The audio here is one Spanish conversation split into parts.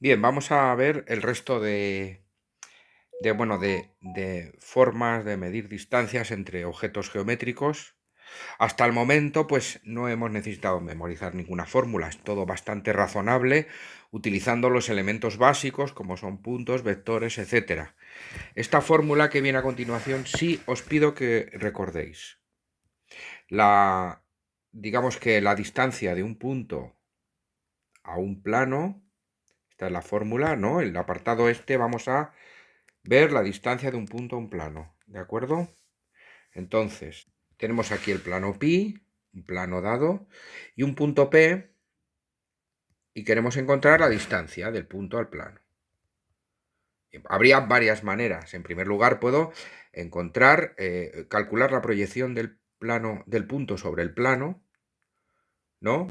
Bien, vamos a ver el resto de formas de medir distancias entre objetos geométricos. Hasta el momento, pues no hemos necesitado memorizar ninguna fórmula, es todo bastante razonable, utilizando los elementos básicos como son puntos, vectores, etcétera. Esta fórmula que viene a continuación, sí os pido que recordéis. Digamos que la distancia de un punto a un plano, esta es la fórmula, ¿no? El apartado este vamos a ver la distancia de un punto a un plano, ¿de acuerdo? Entonces, tenemos aquí el plano pi, un plano dado, y un punto P, y queremos encontrar la distancia del punto al plano. Habría varias maneras. En primer lugar, puedo calcular la proyección del plano, del punto sobre el plano, ¿no?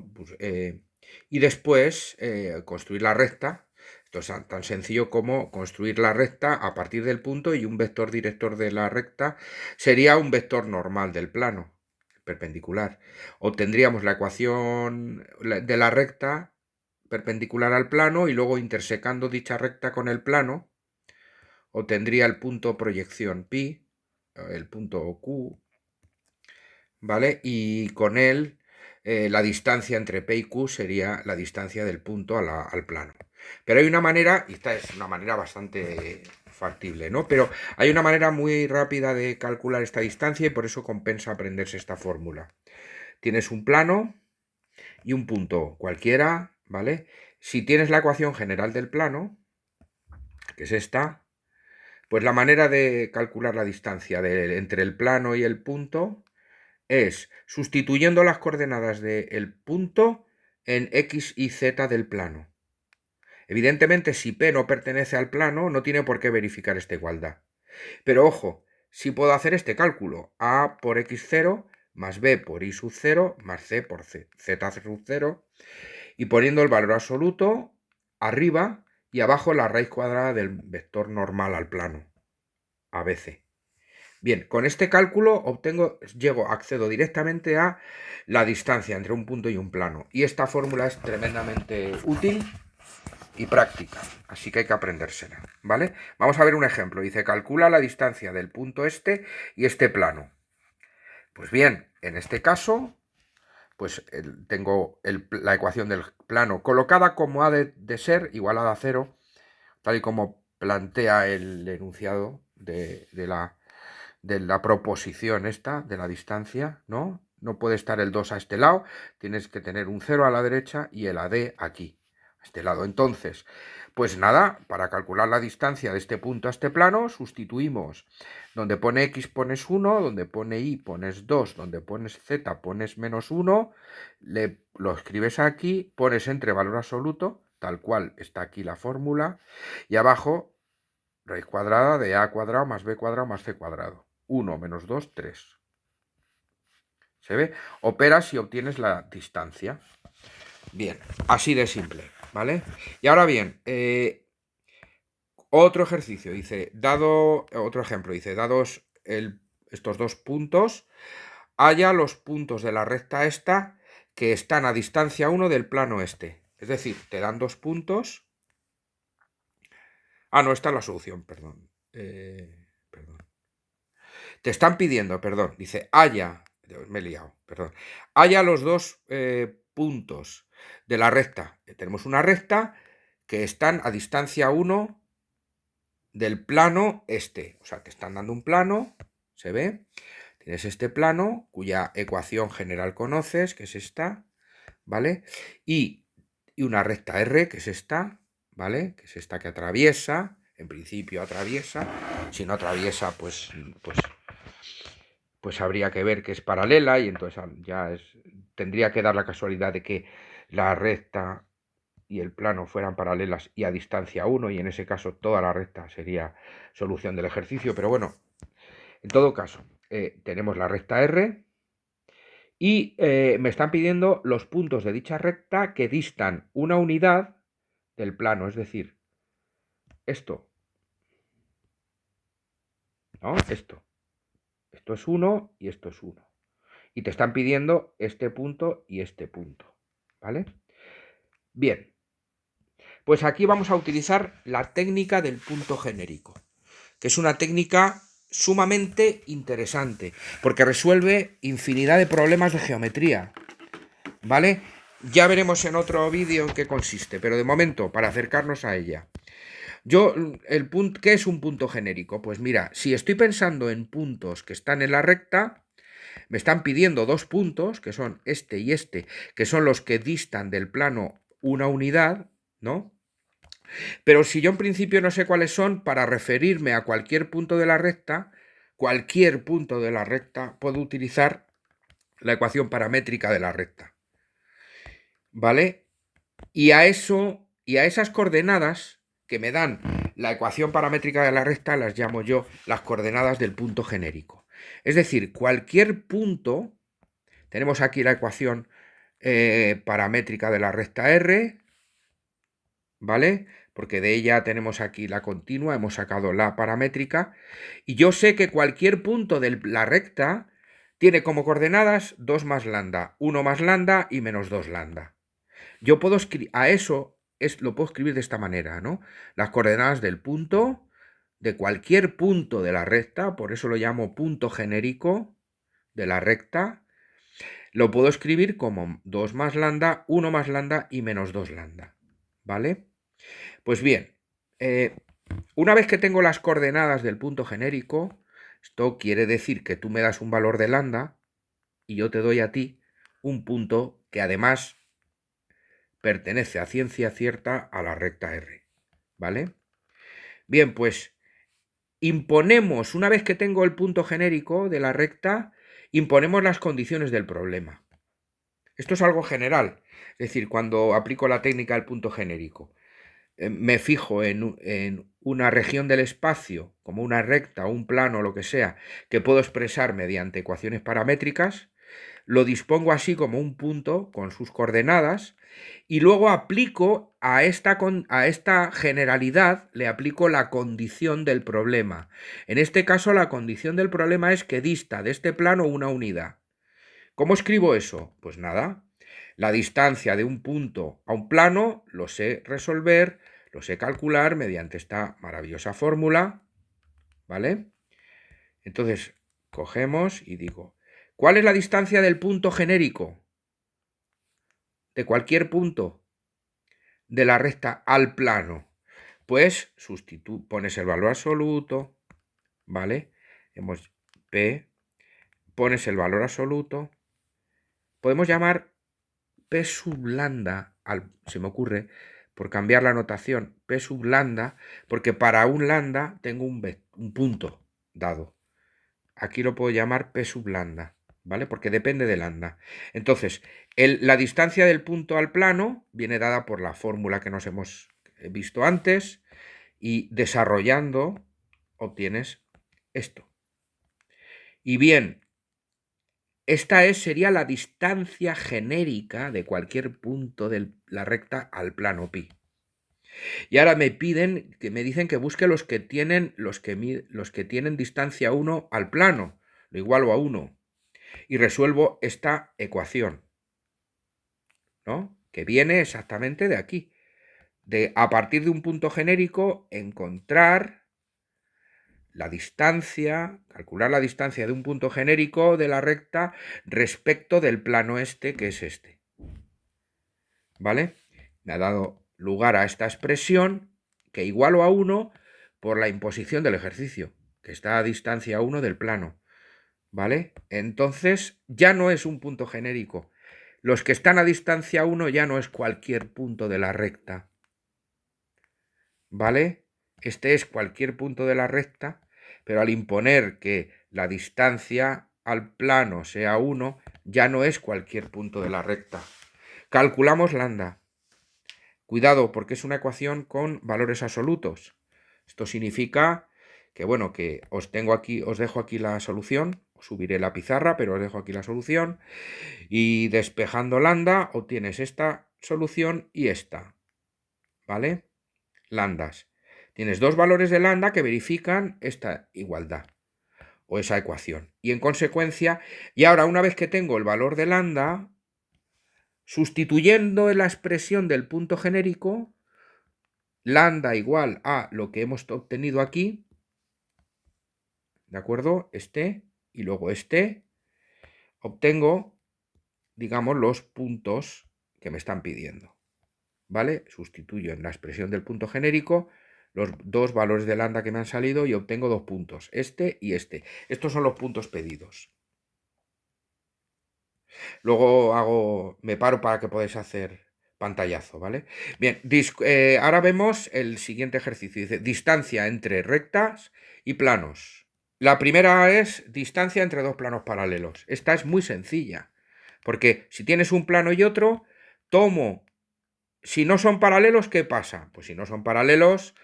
Y después construir la recta. Esto es tan sencillo como construir la recta a partir del punto, y un vector director de la recta sería un vector normal del plano, perpendicular. Obtendríamos la ecuación de la recta perpendicular al plano, y luego intersecando dicha recta con el plano obtendría el punto proyección pi, el punto Q, ¿vale? Y con él la distancia entre P y Q sería la distancia del punto al plano. Pero hay una manera, y esta es una manera bastante factible, ¿no? Pero hay una manera muy rápida de calcular esta distancia, y por eso compensa aprenderse esta fórmula. Tienes un plano y un punto cualquiera, ¿vale? Si tienes la ecuación general del plano, que es esta, pues la manera de calcular la distancia entre el plano y el punto es sustituyendo las coordenadas del punto en x y z del plano. Evidentemente, si P no pertenece al plano, no tiene por qué verificar esta igualdad. Pero ojo, si puedo hacer este cálculo: a por x0 más b por y sub 0 más c por z sub 0, y poniendo el valor absoluto arriba y abajo la raíz cuadrada del vector normal al plano, ABC. Bien, con este cálculo accedo directamente a la distancia entre un punto y un plano. Y esta fórmula es tremendamente útil y práctica, así que hay que aprendérsela, ¿vale? Vamos a ver un ejemplo. Dice, calcula la distancia del punto este y este plano. Pues bien, en este caso, pues tengo la ecuación del plano colocada como ha de ser, igualada a cero, tal y como plantea el enunciado de la proposición esta, de la distancia, ¿no? No puede estar el 2 a este lado, tienes que tener un 0 a la derecha y el AD aquí, a este lado. Entonces, pues nada, para calcular la distancia de este punto a este plano, sustituimos. Donde pone X pones 1, donde pone Y pones 2, donde pones Z pones menos 1, lo escribes aquí, pones entre valor absoluto, tal cual está aquí la fórmula, y abajo raíz cuadrada de a cuadrado más b cuadrado más c cuadrado. 1 menos 2, 3. ¿Se ve? Operas y obtienes la distancia. Bien, así de simple, ¿vale? Y ahora bien, otro ejercicio, dice, otro ejemplo, dice, dados estos dos puntos, halla los puntos de la recta esta que están a distancia 1 del plano este. Es decir, te dan dos puntos. Ah, no, esta es la solución, perdón. Perdón. Te están pidiendo, perdón, dice, halla, me he liado, perdón, halla los dos puntos de la recta. Tenemos una recta que están a distancia 1 del plano este. O sea, te están dando un plano, ¿se ve? Tienes este plano, cuya ecuación general conoces, que es esta, ¿vale? Y una recta R, que es esta, ¿vale? Que es esta que atraviesa, en principio atraviesa. Si no atraviesa, pues habría que ver que es paralela, y entonces tendría que dar la casualidad de que la recta y el plano fueran paralelas y a distancia 1, y en ese caso toda la recta sería solución del ejercicio. Pero bueno, en todo caso, tenemos la recta R y me están pidiendo los puntos de dicha recta que distan una unidad del plano, es decir, esto, ¿no? Esto es 1 y esto es 1. Y te están pidiendo este punto y este punto, ¿vale? Bien, Pues aquí vamos a utilizar la técnica del punto genérico, que es una técnica sumamente interesante, porque resuelve infinidad de problemas de geometría, ¿vale? Ya veremos en otro vídeo en qué consiste, pero de momento, para acercarnos a ella. ¿Qué es un punto genérico? Pues mira, si estoy pensando en puntos que están en la recta, me están pidiendo dos puntos, que son este y este, que son los que distan del plano una unidad, ¿no? Pero si yo en principio no sé cuáles son, para referirme a cualquier punto de la recta, puedo utilizar la ecuación paramétrica de la recta, ¿vale? Y a esas coordenadas que me dan la ecuación paramétrica de la recta las llamo yo las coordenadas del punto genérico. Es decir, cualquier punto, tenemos aquí la ecuación paramétrica de la recta R, ¿vale? Porque de ella tenemos aquí la continua, hemos sacado la paramétrica, y yo sé que cualquier punto de la recta tiene como coordenadas 2 más lambda, 1 más lambda y menos 2 lambda. Yo puedo escribir, lo puedo escribir de esta manera, ¿no? Las coordenadas del punto, de cualquier punto de la recta, por eso lo llamo punto genérico de la recta, lo puedo escribir como 2 más lambda, 1 más lambda y menos 2 lambda, ¿vale? Pues bien, una vez que tengo las coordenadas del punto genérico, esto quiere decir que tú me das un valor de lambda y yo te doy a ti un punto que además pertenece a ciencia cierta a la recta R, ¿vale? Bien, pues imponemos, una vez que tengo el punto genérico de la recta, imponemos las condiciones del problema. Esto es algo general, es decir, cuando aplico la técnica del punto genérico, me fijo en una región del espacio, como una recta, un plano o lo que sea, que puedo expresar mediante ecuaciones paramétricas, lo dispongo así como un punto con sus coordenadas y luego aplico a esta generalidad, le aplico la condición del problema. En este caso, la condición del problema es que dista de este plano una unidad. ¿Cómo escribo eso? Pues nada, la distancia de un punto a un plano lo sé resolver, lo sé calcular mediante esta maravillosa fórmula, ¿vale? Entonces, cogemos y digo, ¿cuál es la distancia del punto genérico? De cualquier punto de la recta al plano. Pues pones el valor absoluto, ¿vale? Hemos P, pones el valor absoluto. Podemos llamar P sub lambda, se me ocurre, por cambiar la notación, P sub lambda, porque para un lambda tengo un punto dado. Aquí lo puedo llamar P sub lambda, ¿vale? Porque depende de lambda. Entonces, la distancia del punto al plano viene dada por la fórmula que nos hemos visto antes y desarrollando obtienes esto. Y bien, esta sería la distancia genérica de cualquier punto de la recta al plano pi. Y ahora me dicen que busque los que tienen distancia 1 al plano, lo igualo a 1, y resuelvo esta ecuación, ¿no? Que viene exactamente de aquí, a partir de un punto genérico encontrar la distancia, calcular la distancia de un punto genérico de la recta respecto del plano este, que es este. ¿Vale? Me ha dado lugar a esta expresión que igualo a 1 por la imposición del ejercicio, que está a distancia 1 del plano. ¿Vale? Entonces ya no es un punto genérico. Los que están a distancia 1 ya no es cualquier punto de la recta. ¿Vale? Este es cualquier punto de la recta, pero al imponer que la distancia al plano sea 1, ya no es cualquier punto de la recta. Calculamos lambda. Cuidado, porque es una ecuación con valores absolutos. Esto significa que, bueno, que os dejo aquí la solución, os subiré la pizarra, pero os dejo aquí la solución, y despejando lambda obtienes esta solución y esta, ¿vale? Lambdas. Tienes dos valores de lambda que verifican esta igualdad o esa ecuación. Y en consecuencia, y ahora una vez que tengo el valor de lambda, sustituyendo en la expresión del punto genérico, lambda igual a lo que hemos obtenido aquí, ¿de acuerdo? Este y luego este, obtengo, digamos, los puntos que me están pidiendo, ¿vale? Sustituyo en la expresión del punto genérico los dos valores de lambda que me han salido y obtengo 2 puntos, este y este. Estos son los puntos pedidos. Luego me paro para que podáis hacer pantallazo, ¿vale? Bien, ahora vemos el siguiente ejercicio. Dice, distancia entre rectas y planos. La primera es distancia entre dos planos paralelos. Esta es muy sencilla, porque si tienes un plano y otro, si no son paralelos, ¿qué pasa? Pues si no son paralelos,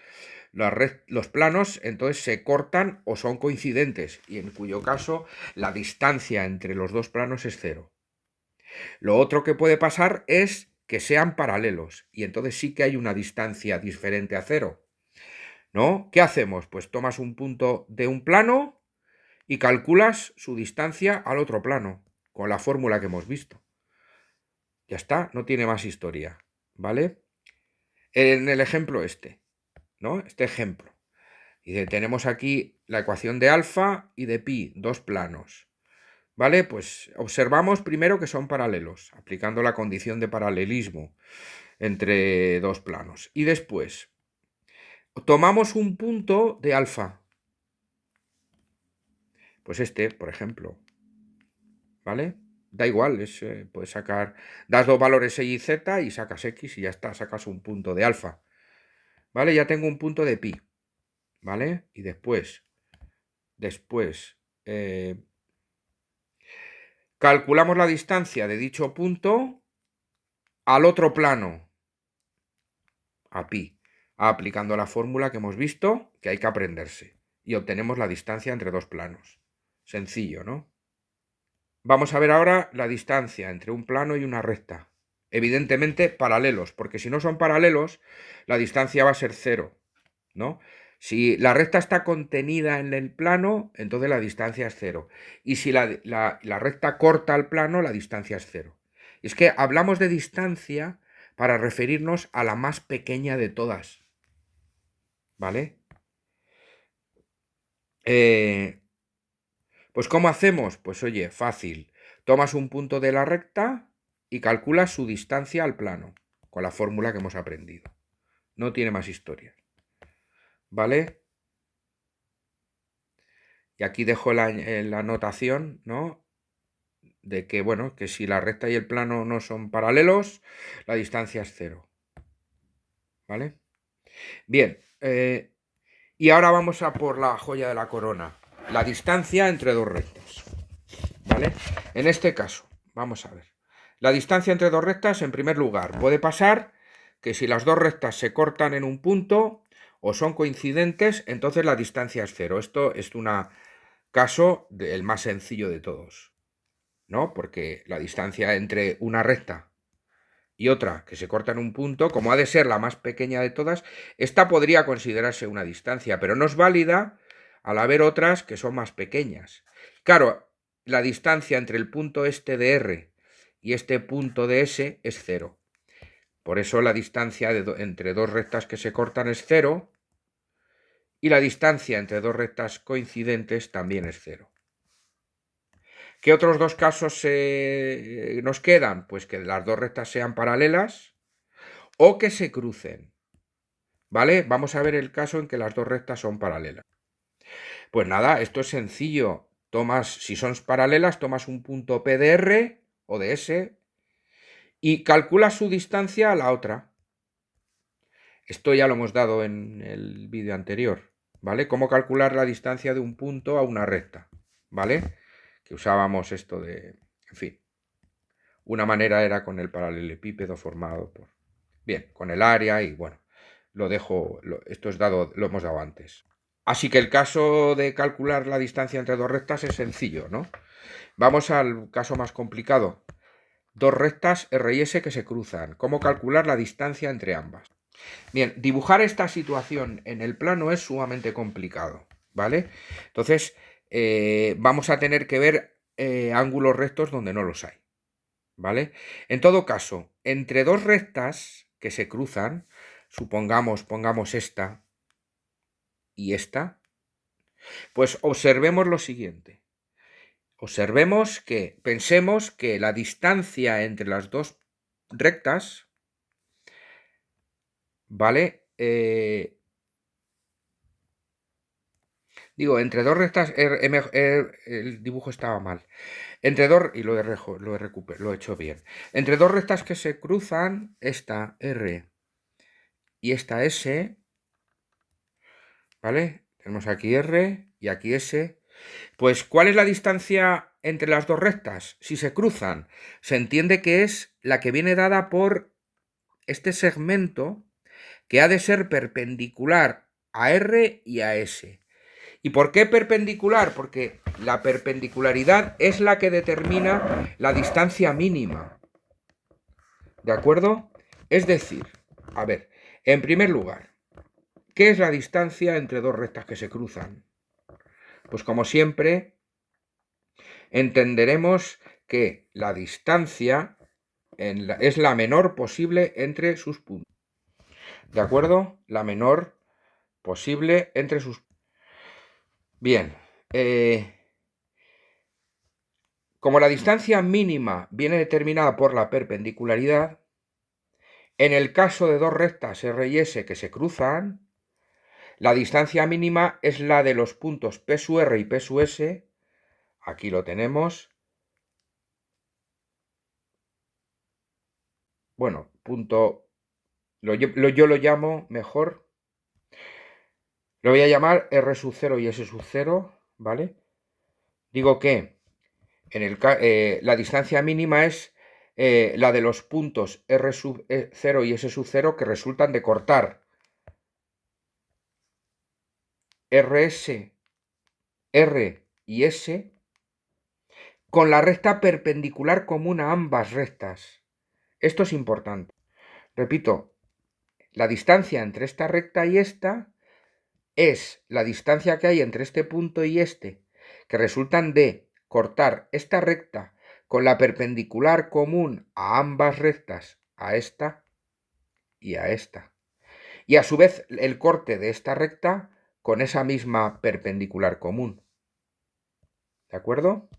los planos entonces se cortan o son coincidentes, y en cuyo caso la distancia entre los dos planos es cero. Lo otro que puede pasar es que sean paralelos, y entonces sí que hay una distancia diferente a cero, ¿no? ¿Qué hacemos? Pues tomas un punto de un plano y calculas su distancia al otro plano, con la fórmula que hemos visto. Ya está, no tiene más historia, ¿vale? En el ejemplo ¿no? Este ejemplo. Dice, tenemos aquí la ecuación de alfa y de pi, dos planos. ¿Vale? Pues observamos primero que son paralelos, aplicando la condición de paralelismo entre dos planos. Y después, tomamos un punto de alfa. Pues por ejemplo. ¿Vale? Da igual, puedes sacar, das dos valores y z y sacas x y ya está, sacas un punto de alfa. ¿Vale? Ya tengo un punto de pi. ¿Vale? Y después, calculamos la distancia de dicho punto al otro plano, a pi, aplicando la fórmula que hemos visto, que hay que aprenderse. Y obtenemos la distancia entre dos planos. Sencillo, ¿no? Vamos a ver ahora la distancia entre un plano y una recta. Evidentemente paralelos, porque si no son paralelos, la distancia va a ser cero, ¿no? Si la recta está contenida en el plano, entonces la distancia es cero. Y si la recta corta el plano, la distancia es cero. Y es que hablamos de distancia para referirnos a la más pequeña de todas, ¿vale? Pues ¿cómo hacemos? Pues oye, fácil. Tomas un punto de la recta y calculas su distancia al plano, con la fórmula que hemos aprendido. No tiene más historia. ¿Vale? Y aquí dejo la anotación, ¿no? De que, bueno, que si la recta y el plano no son paralelos, la distancia es cero. ¿Vale? Bien. Y ahora vamos a por la joya de la corona. La distancia entre dos rectas. ¿Vale? En este caso, vamos a ver. La distancia entre dos rectas, en primer lugar, puede pasar que si las dos rectas se cortan en un punto o son coincidentes, entonces la distancia es cero. Esto es un caso el más sencillo de todos, ¿no? Porque la distancia entre una recta y otra que se corta en un punto, como ha de ser la más pequeña de todas, esta podría considerarse una distancia, pero no es válida al haber otras que son más pequeñas. Claro, la distancia entre el punto este de R y este punto de S es cero. Por eso la distancia entre dos rectas que se cortan es cero y la distancia entre dos rectas coincidentes también es cero. ¿Qué otros dos casos nos quedan? Pues que las dos rectas sean paralelas o que se crucen. ¿Vale? Vamos a ver el caso en que las dos rectas son paralelas. Pues nada, esto es sencillo. Si son paralelas, tomas un punto P de R o de S y calculas su distancia a la otra. Esto ya lo hemos dado en el vídeo anterior, ¿vale? Cómo calcular la distancia de un punto a una recta, ¿vale? Que usábamos esto de... En fin. Una manera era con el paralelepípedo formado por... Bien, con el área y bueno, lo dejo... Esto lo hemos dado antes. Así que el caso de calcular la distancia entre dos rectas es sencillo, ¿no? Vamos al caso más complicado. Dos rectas R y S que se cruzan. ¿Cómo calcular la distancia entre ambas? Bien, dibujar esta situación en el plano es sumamente complicado, ¿vale? Entonces, vamos a tener que ver ángulos rectos donde no los hay, ¿vale? En todo caso, entre dos rectas que se cruzan, pongamos esta y esta, pues observemos lo siguiente. Pensemos que la distancia entre las dos rectas, ¿vale? Digo, entre dos rectas, el dibujo estaba mal. Entre dos, y lo he hecho bien. Entre dos rectas que se cruzan, esta R y esta S, ¿vale? Tenemos aquí R y aquí S. Pues, ¿cuál es la distancia entre las dos rectas? Si se cruzan, se entiende que es la que viene dada por este segmento que ha de ser perpendicular a R y a S. ¿Y por qué perpendicular? Porque la perpendicularidad es la que determina la distancia mínima. ¿De acuerdo? Es decir, a ver, en primer lugar, ¿qué es la distancia entre dos rectas que se cruzan? Pues como siempre, entenderemos que la distancia es la menor posible entre sus puntos. ¿De acuerdo? La menor posible entre sus... Bien, como la distancia mínima viene determinada por la perpendicularidad, en el caso de dos rectas R y S que se cruzan, la distancia mínima es la de los puntos P sub R y P sub S. Aquí lo tenemos. Bueno, yo lo llamo mejor. Lo voy a llamar R sub 0 y S sub 0, ¿vale? Digo que la distancia mínima es la de los puntos R sub 0 y S sub 0 que resultan de cortar RS, R y S con la recta perpendicular común a ambas rectas. Esto es importante. Repito, la distancia entre esta recta y esta es la distancia que hay entre este punto y este, que resultan de cortar esta recta con la perpendicular común a ambas rectas, a esta y a esta. Y a su vez el corte de esta recta con esa misma perpendicular común. ¿De acuerdo?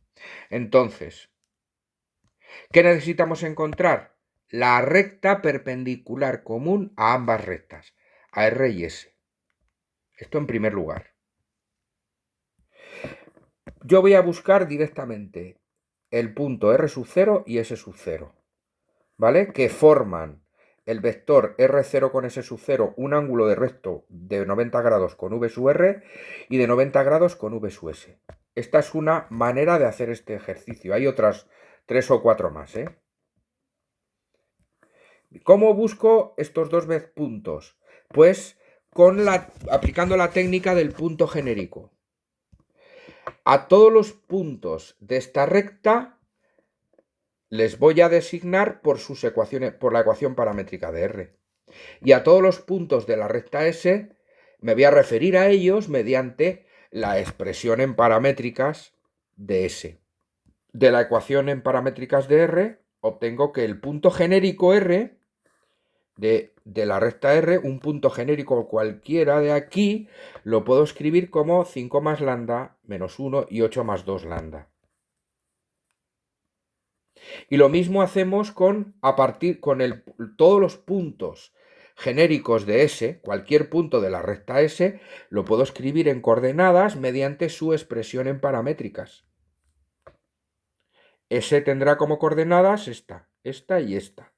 Entonces, ¿qué necesitamos encontrar? La recta perpendicular común a ambas rectas, a R y S. Esto en primer lugar. Yo voy a buscar directamente el punto R sub 0 y S sub 0, ¿vale? Que forman el vector R0 con S sub 0 un ángulo de recto de 90 grados con V sub R y de 90 grados con V sub S. Esta es una manera de hacer este ejercicio. Hay otras 3 o 4 más, ¿eh? ¿Cómo busco estos dos puntos? Pues aplicando la técnica del punto genérico. A todos los puntos de esta recta les voy a designar por sus ecuaciones, por la ecuación paramétrica de R. Y a todos los puntos de la recta S me voy a referir a ellos mediante la expresión en paramétricas de S. De la ecuación en paramétricas de R obtengo que el punto genérico R de la recta R, un punto genérico cualquiera de aquí, lo puedo escribir como 5 más lambda menos 1 y 8 más 2 lambda. Y lo mismo hacemos con todos los puntos genéricos de S, cualquier punto de la recta S, lo puedo escribir en coordenadas mediante su expresión en paramétricas. S tendrá como coordenadas esta y esta.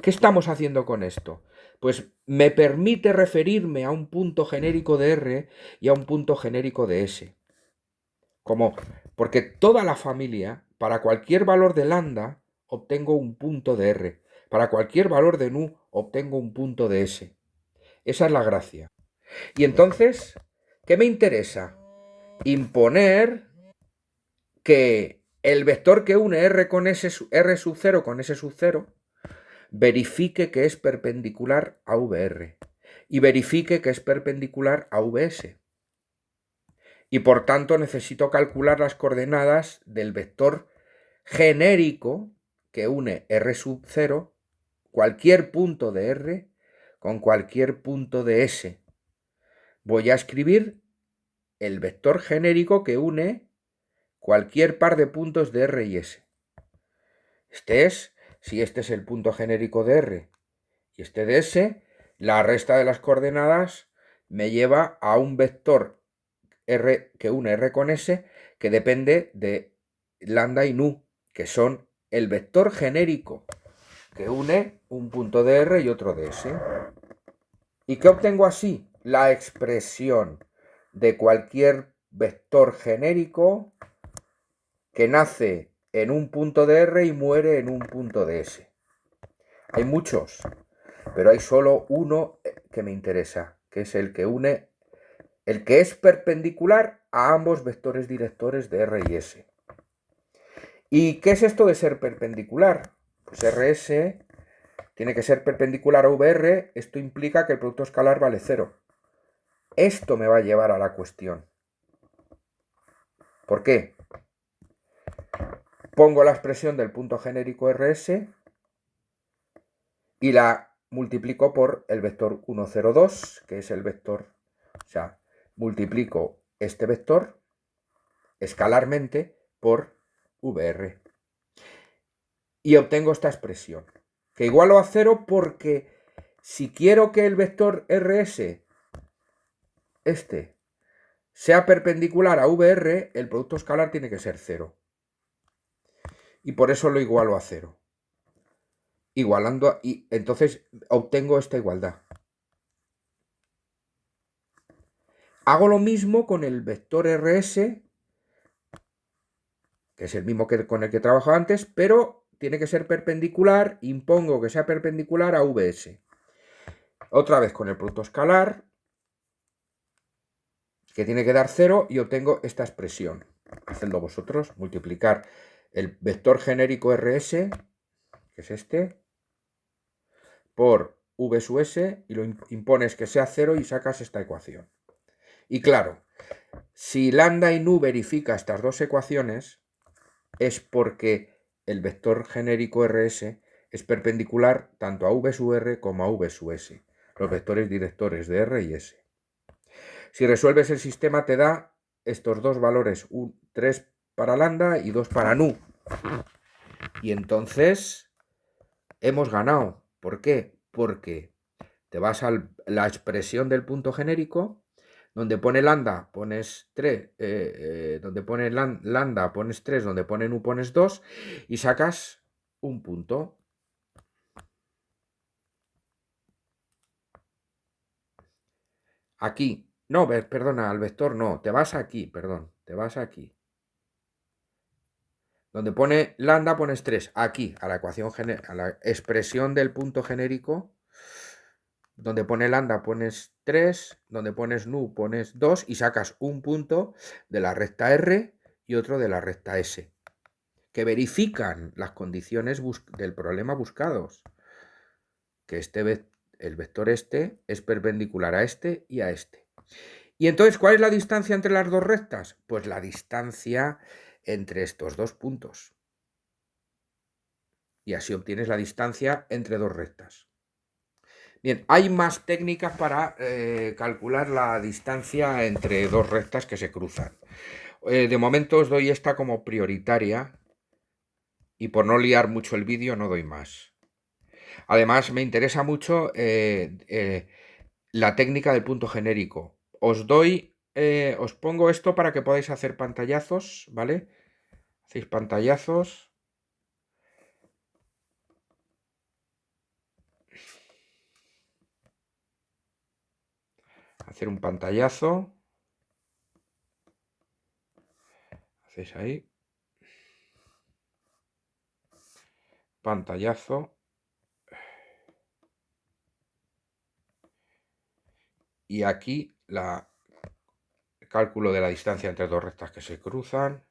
¿Qué estamos haciendo con esto? Pues me permite referirme a un punto genérico de R y a un punto genérico de S. Porque toda la familia, para cualquier valor de lambda, obtengo un punto de R. Para cualquier valor de nu, obtengo un punto de S. Esa es la gracia. Y entonces, ¿qué me interesa? Imponer que el vector que une R sub 0 con S sub 0 verifique que es perpendicular a VR y verifique que es perpendicular a VS. Y por tanto necesito calcular las coordenadas del vector genérico que une R sub 0 cualquier punto de R con cualquier punto de S. Voy a escribir el vector genérico que une cualquier par de puntos de R y S. Si este es el punto genérico de R y este de S, la resta de las coordenadas me lleva a un vector R que une R con S que depende de lambda y nu, que son el vector genérico que une un punto de R y otro de S. ¿Y qué obtengo así? La expresión de cualquier vector genérico que nace en un punto de R y muere en un punto de S. Hay muchos, pero hay solo uno que me interesa, que es el que une, el que es perpendicular a ambos vectores directores de R y S. ¿Y qué es esto de ser perpendicular? Pues RS tiene que ser perpendicular a VR, esto implica que el producto escalar vale 0. Esto me va a llevar a la cuestión. ¿Por qué? Pongo la expresión del punto genérico RS y la multiplico por el vector 1, 0, 2, que es el vector, o sea, multiplico este vector escalarmente por VR. Y obtengo esta expresión, que igualo a 0 porque si quiero que el vector RS, sea perpendicular a VR, el producto escalar tiene que ser 0. Y por eso lo igualo a 0. Igualando, y entonces obtengo esta igualdad. Hago lo mismo con el vector RS, que es el mismo que con el que he trabajado antes, pero tiene que ser perpendicular, impongo que sea perpendicular a VS. Otra vez con el producto escalar, que tiene que dar 0, y obtengo esta expresión. Hacedlo vosotros, multiplicar el vector genérico RS, que es este, por V sub S, y lo impones que sea 0 y sacas esta ecuación. Y claro, si lambda y nu verifica estas dos ecuaciones, es porque el vector genérico RS es perpendicular tanto a V sub R como a V sub S, los vectores directores de R y S. Si resuelves el sistema te da estos dos valores, 3 para lambda y 2 para nu. Y entonces hemos ganado. ¿Por qué? Porque te vas a la expresión del punto genérico, donde pone lambda pones 3, donde pone lambda pones 3, donde pone nu pones 2 y sacas un punto. Aquí, no, perdona, al vector no, te vas aquí, perdón, te vas aquí. Donde pone lambda pones 3, aquí, a la ecuación, a la expresión del punto genérico. Donde pone lambda pones 3, donde pones nu pones 2 y sacas un punto de la recta R y otro de la recta S, que verifican las condiciones del problema buscados, que el vector este es perpendicular a este y a este. Y entonces, ¿cuál es la distancia entre las dos rectas? Pues la distancia entre estos dos puntos. Y así obtienes la distancia entre dos rectas. Bien, hay más técnicas para calcular la distancia entre dos rectas que se cruzan. De momento os doy esta como prioritaria y por no liar mucho el vídeo no doy más. Además, me interesa mucho la técnica del punto genérico. Os pongo esto para que podáis hacer pantallazos, ¿vale? Hacéis pantallazos. Hacer un pantallazo. Hacéis ahí. Pantallazo. Y aquí el cálculo de la distancia entre dos rectas que se cruzan.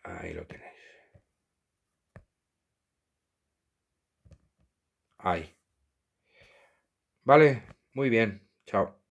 Ahí lo tenéis. Ahí. Vale, muy bien. Chao.